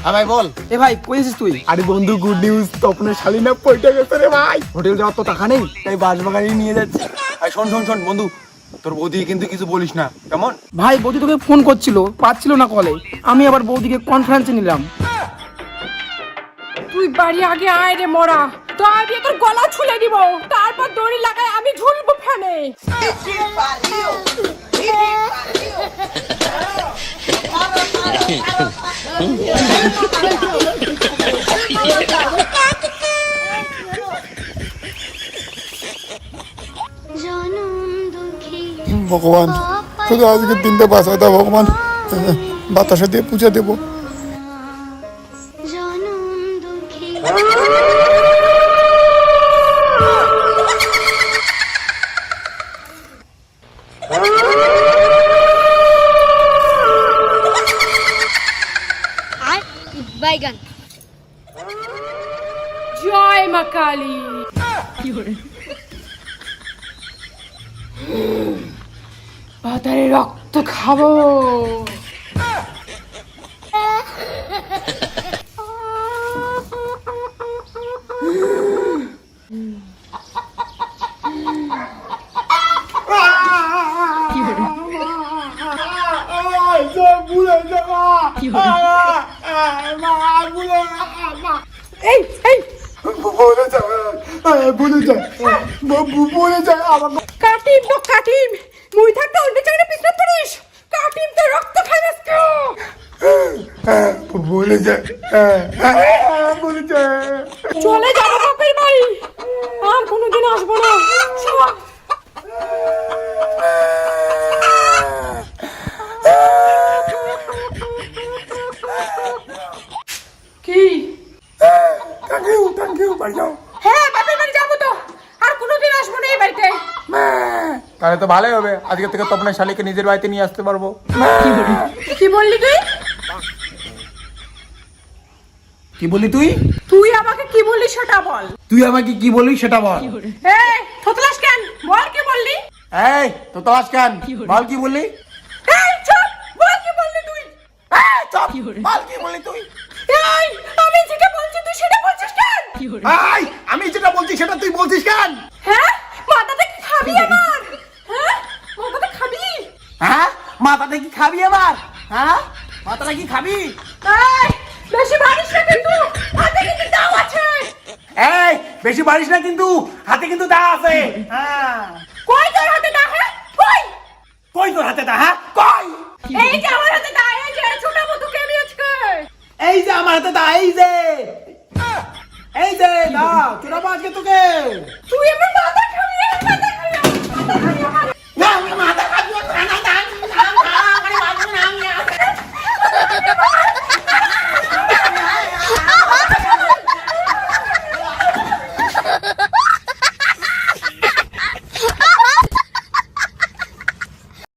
ভাই বল। এ ভাই কই আছিস তুই? আরে বন্ধু গুড নিউজ, তপনের শালি না পয়টা গেছে রে ভাই। হোটেল যাওয়ার তো টাকা নেই, তাই বাসবাগানে নিয়ে যাচ্ছি। আর শোন শোন শোন বন্ধু, তোর বৌদি কিন্তু কিছু বলিস না, কেমন? ভাই বৌদি তোকে ফোন করছিল, পাচ্ছিল না কলে। আমি আবার বৌদিকে কনফারেন্সে নিলাম। তুই বাড়ি আগে আয় রে মরা, তো আমি তোর গলা ছুলে দিব, তারপর দড়ি লাগায় আমি ঝুলবো ফ্যানে। ভগবান শুধু আজকের দিনটা বাঁচায় দাও ভগবান, বাতাসা দিয়ে পূজা দেবো। বাইগান। জয় মা কালী। পাতারে রক্ত খাবো। এই এই কাটিম তো কাটিম, মুই থাকতে অন্য জায়গায় পিছনে পড়িস। কাটিম তো রক্ত খাইস কেউ। বলে যায় বলে যায়। চলে যাবো বাপের বাড়ি, আর কোনোদিন আসবো না। কি? থ্যাংক ইউ বাড়ি যাও। হ্যাঁ বাপের বাড়ি যাবো তো, আর কোনোদিন আসবো না এই বাড়িতে। তাহলে তো ভালোই হবে, আজকে থেকে তপনের শালিকে নিজের বাড়িতে নিয়ে আসতে পারবো। কি বললি তুই? কি বলি তুই? তুই আমাকে কি বললি সেটা বল। তুই আমাকে কি বললি সেটা বল। এই থতলাস কেন? বল কি বললি? এই তো তোলাস কেন? বল কি বললি? এই চুপ, বল কি বললি তুই? এই চুপ, বল কি বললি তুই? এই আমি যেটা বলছি তুই সেটা বলছিস কেন? এই আমি যেটা বলছি সেটা তুই বলছিস কেন? হ্যাঁ মাথাটা কি খাবি আমার? হ্যাঁ মাথাটা খাবি? হ্যাঁ মাথাটা কি খাবি আমার? হ্যাঁ মাথাটা কি খাবি? এই বেশি বাড়িস না কিন্তু, হাতে কিন্তু দাও আছে। এই বেশি বাড়িস না কিন্তু, হাতে কিন্তু দা আছে। হ্যাঁ কই তোর হাতে দা? হ্যাঁ কই? কই তোর হাতে দা? হ্যাঁ কই? এই যে আমার হাতে দা, এই যে ছোট মতো কেমি আজকে। এই যে আমার হাতে দা, এই যে দা চুরাবো আজকে তোকে। তুই